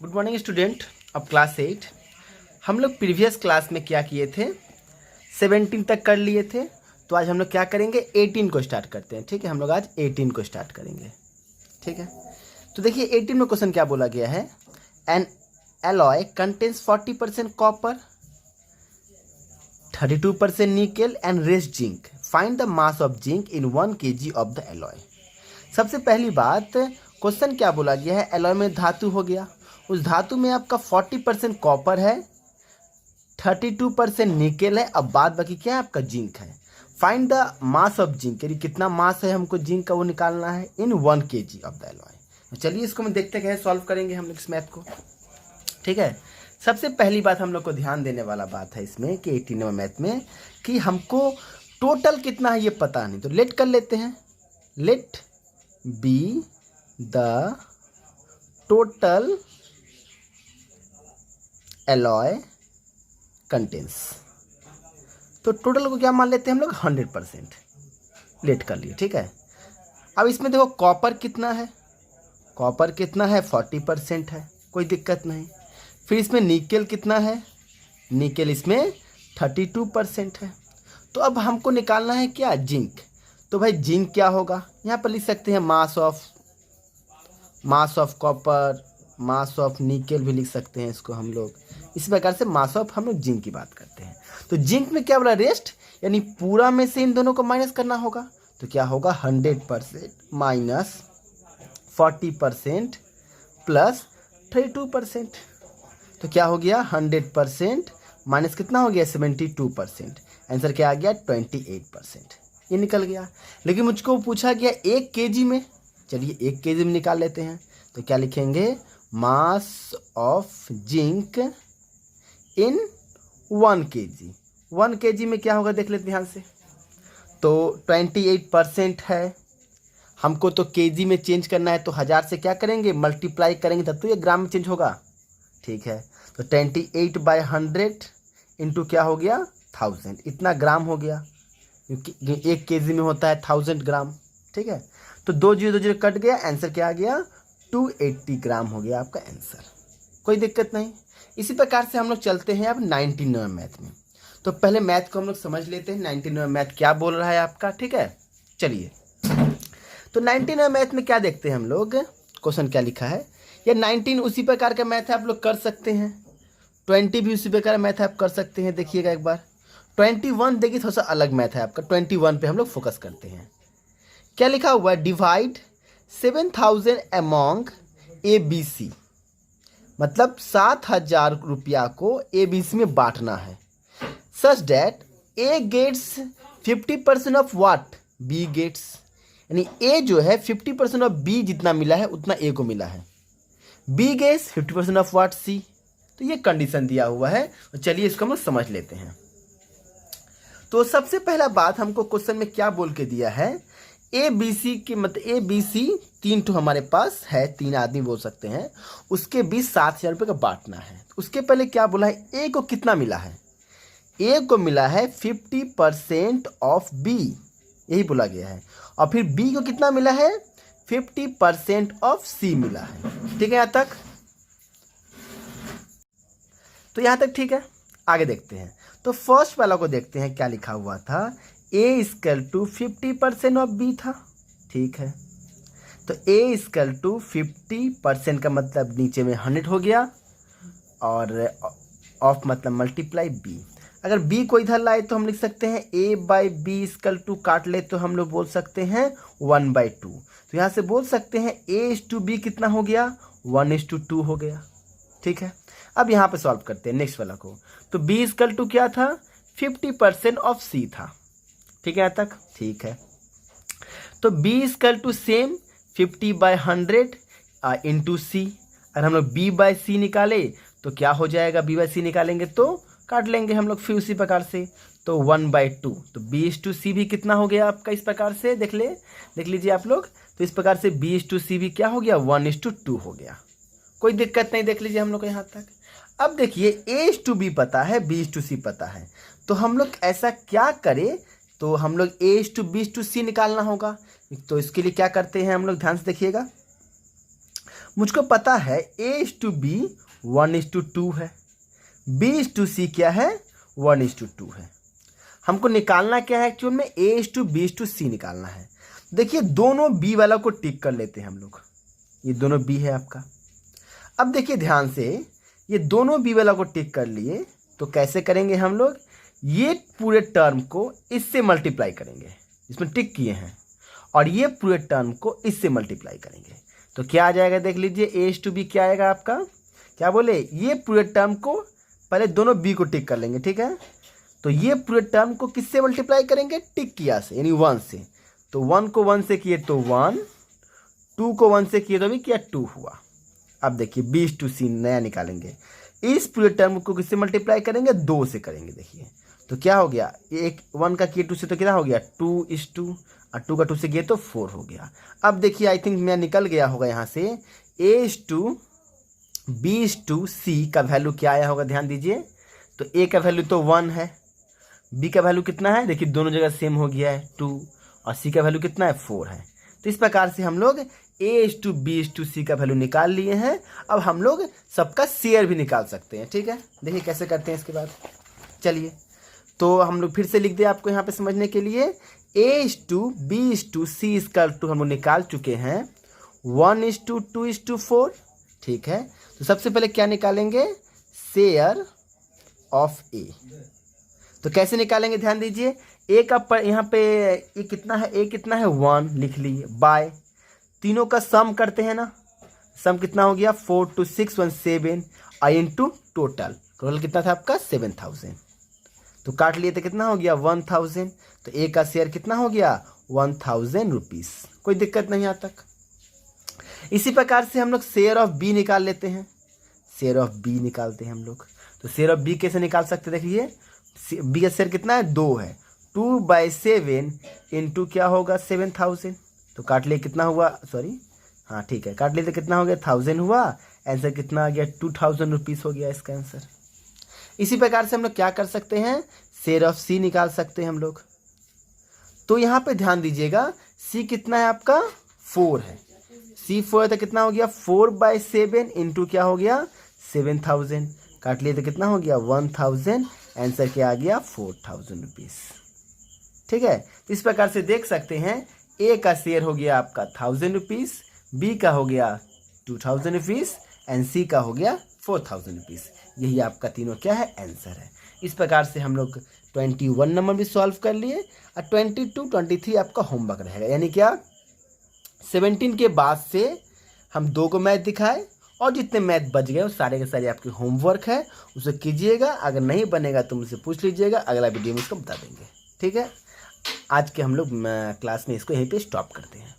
Good morning student. अब class 8 हम लोग प्रीवियस क्लास में क्या किए थे, 17 तक कर लिए थे। तो आज हम लोग क्या करेंगे, 18 को स्टार्ट करते हैं। ठीक है, हम लोग आज 18 को स्टार्ट करेंगे। ठीक है, तो देखिए 18 में क्वेश्चन क्या बोला गया है। N alloy contains 40% copper, 32% nickel and rest zinc. Find the mass of zinc in 1 kg of the alloy. सबसे पहली बात, क्वेश्चन क्या बोला गया है, एलॉय में धातु हो गया, उस धातु में आपका 40% कॉपर है, 32% निकेल है, अब बाद बाकी क्या है आपका जिंक है। Find the mass of zinc, यानी कितना मास है हमको जिंक का वो निकालना है इन 1 kg ऑफ द एलॉय। चलिए इसको हम देखते हैं, सॉल्व करेंगे हम लोग इस मैथ को। ठीक है, सबसे पहली बात हम लोग को ध्यान देने वाला बात है इसमें कि 18 नंबर मैथ में कि हमको टोटल कितना है ये पता नहीं, तो लेट कर लेते हैं। Let be the total alloy contents, तो टोटल को क्या मान लेते हैं हम लोग 100%। लेट कर लिए। ठीक है, अब इसमें देखो कॉपर कितना है, कॉपर कितना है 40% है, कोई दिक्कत नहीं। फिर इसमें निकेल कितना है, निकेल इसमें 32% है। तो अब हमको निकालना है क्या, जिंक। तो भाई जिंक क्या होगा, यहाँ पर लिख सकते हैं mass of copper, mass of nickel भी लिख सकते हैं इसको हम लोग। इस प्रकार से मास ऑफ हम लोग जिंक की बात करते हैं। तो जिंक में क्या बोला, रेस्ट, यानी पूरा में से इन दोनों को माइनस करना होगा। तो क्या होगा 100% माइनस 40% प्लस 32%। तो क्या हो गया 100% माइनस कितना हो गया 72%। आंसर क्या आ गया 28%, ये निकल गया। लेकिन मुझको पूछा गया 1 kg में, चलिए 1 kg में निकाल लेते हैं। तो क्या लिखेंगे, mass of zinc in 1 kg। 1 kg में क्या होगा देख लेते ध्यान से। तो 28% है, हमको तो kg में चेंज करना है, तो 1000 से क्या करेंगे मल्टीप्लाई करेंगे तब तो ये ग्राम में चेंज होगा। ठीक है, तो 28/100 इंटू क्या हो गया 1000, इतना ग्राम हो गया, क्योंकि 1 kg में होता है 1000 ग्राम। ठीक है, तो 2 0 कट गया, आंसर क्या आ गया 280 ग्राम हो गया आपका आंसर, कोई दिक्कत नहीं। इसी प्रकार से हम लोग चलते हैं अब 19 नंबर मैथ में। तो पहले मैथ को हम लोग समझ लेते हैं, 19 नंबर मैथ क्या बोल रहा है आपका। ठीक है, चलिए तो 19 नंबर मैथ में क्या देखते हैं हम लोग, क्वेश्चन क्या लिखा है। या 19 उसी प्रकार का मैथ है, आप लोग कर सकते हैं। 20 भी उसी प्रकार मैथ आप कर सकते हैं। देखिएगा एक बार 21 देखिए थोड़ा सा अलग मैथ है आपका। 21 पे हम लोग फोकस करते हैं। क्या लिखा हुआ है, डिवाइड 7000 अमॉन्ग ABC, मतलब 7000 रुपया को ABC में बांटना है। Such that A gets 50% of what B gets, यानी A जो है 50% ऑफ B जितना मिला है उतना A को मिला है, B gets 50% of what C। तो ये कंडीशन दिया हुआ है, तो चलिए इसको हम समझ लेते हैं। तो सबसे पहला बात हमको क्वेश्चन में क्या बोल के दिया है, ABC के मतलब ABC 3 तो हमारे पास है, 3 आदमी बोल सकते हैं, उसके बीच 7000 रुपये का बांटना है। उसके पहले क्या बोला है, A को कितना मिला है, A को मिला है 50% ऑफ B, यही बोला गया है। और फिर B को कितना मिला है 50% ऑफ C मिला है। ठीक है यहाँ तक, तो यहाँ तक ठीक है। आगे देखते हैं, तो फर्स्ट वाला को देखते हैं क्या लिखा हुआ था, A equal to 50% of B था। ठीक है, तो A इक्वल टू 50% का मतलब नीचे में 100 हो गया, और ऑफ मतलब मल्टीप्लाई B। अगर B को इधर लाए तो हम लिख सकते हैं A/B इक्वल टू, काट ले तो हम लोग बोल सकते हैं 1/2। तो यहाँ से बोल सकते हैं A/B कितना हो गया 1:2 हो गया। ठीक है, अब यहाँ पे सॉल्व करते हैं नेक्स्ट वाला को। तो B इक्वल टू क्या था 50% ऑफ C था। ठीक है यहाँ तक ठीक है, तो B equal to same 50/100 into C। अगर हम लोग B/C निकाले तो क्या हो जाएगा, B/C निकालेंगे तो काट लेंगे हम लोग फिर उसी प्रकार से, तो 1/2। तो B/C भी कितना हो गया आपका, इस प्रकार से देख लीजिए आप लोग। तो इस प्रकार से B/C भी क्या हो गया 1:2 हो गया, कोई दिक्कत नहीं। देख लीजिए हम लोग को यहाँ तक। अब देखिए A/B पता है, B/C पता है, तो हम लोग ऐसा क्या करें, तो हम लोग A/B/C निकालना होगा। तो इसके लिए क्या करते हैं हम लोग, ध्यान से देखिएगा। मुझको पता है A:B 1:2 है, B:C क्या है 1:2 है। हमको निकालना क्या है एक्चुअल में A:B:C निकालना है। देखिए दोनों B वाला को टिक कर लेते हैं हम लोग, ये दोनों B है आपका। अब देखिए ध्यान से, ये दोनों B वाला को टिक कर लिए तो कैसे करेंगे हम लोग, ये पूरे टर्म को इससे मल्टीप्लाई करेंगे जिसमें टिक किए हैं, और ये पूरे टर्म को इससे मल्टीप्लाई करेंगे तो क्या आ जाएगा देख लीजिए। A:B क्या आएगा आपका, क्या बोले, ये पूरे टर्म को पहले दोनों B को टिक कर लेंगे, ठीक है। तो ये पूरे टर्म को किससे मल्टीप्लाई करेंगे, टिक किया से, यानी 1 से। तो 1 को 1 से किए तो 1, 2 को 1 से किए तो भी क्या 2 हुआ। अब देखिए B:C नया निकालेंगे, इस पूरे टर्म को किससे मल्टीप्लाई करेंगे, 2 से करेंगे। देखिए तो क्या हो गया, एक 1 का किए 2 से तो कितना हो गया 2:2, और 2 का 2 से किए तो 4 हो गया। अब देखिए आई थिंक मैं निकल गया होगा यहाँ से, A:B:C का वैल्यू क्या आया होगा, ध्यान दीजिए। तो A का वैल्यू तो 1 है, B का वैल्यू कितना है, देखिए दोनों जगह सेम हो गया है 2, और C का वैल्यू कितना है 4 है। तो इस प्रकार से हम लोग A:B:C का वैल्यू निकाल लिए हैं। अब हम लोग सबका शेयर भी निकाल सकते हैं, ठीक है। देखिए कैसे करते हैं इसके बाद, चलिए तो हम लोग फिर से लिख दें आपको यहाँ पे समझने के लिए। A:B:C इसका टू हम लोग निकाल चुके हैं 1:2:4, ठीक है। तो सबसे पहले क्या निकालेंगे, शेयर ऑफ A। तो कैसे निकालेंगे ध्यान दीजिए, A का पर यहाँ पे ये कितना है, A कितना है 1 लिख लिए, बाय तीनों का सम करते हैं ना, सम कितना हो गया 4 2 6 1 7 आई इंटू टोटल कितना था आपका 7000। तो काट लिए तो कितना हो गया 1000। तो A का शेयर कितना हो गया 1000 रुपीज़, कोई दिक्कत नहीं यहाँ तक। इसी प्रकार से हम लोग शेयर ऑफ B निकाल लेते हैं, शेयर ऑफ B निकालते हैं हम लोग। तो शेयर ऑफ B कैसे निकाल सकते हैं, देखिए B का शेयर कितना है 2 है, 2/7 इंटू क्या होगा 7000। तो काट लिए कितना हुआ, सॉरी हाँ ठीक है, काट लिए तो कितना हो गया 1000 हुआ, आंसर कितना आ गया 2000 रुपीज़ हो गया इसका आंसर। इसी प्रकार से हम लोग क्या कर सकते हैं, शेयर ऑफ C निकाल सकते हैं हम लोग। तो यहाँ पे ध्यान दीजिएगा, C कितना है आपका 4 है, C 4 है तो कितना हो गया 4/7 इंटू क्या हो गया 7000, काट लिए तो कितना हो गया 1000, आंसर क्या आ गया 4000 रुपीज़, ठीक है। इस प्रकार से देख सकते हैं A का शेयर हो गया आपका 1000 रुपीज़, B का हो गया 2000 रुपीज़ एंड C का हो गया 4000 रुपीज़। यही आपका तीनों क्या है आंसर है। इस प्रकार से हम लोग 21 नंबर भी सॉल्व कर लिए, और 22 23 आपका होमवर्क रहेगा, यानी क्या 17 के बाद से हम 2 को मैथ दिखाए, और जितने मैथ बच गए वो सारे के सारे आपके होमवर्क है, उसे कीजिएगा। अगर नहीं बनेगा तो मुझसे पूछ लीजिएगा, अगला वीडियो में इसको बता देंगे, ठीक है। आज के हम लोग क्लास में इसको यहीं पे स्टॉप करते हैं।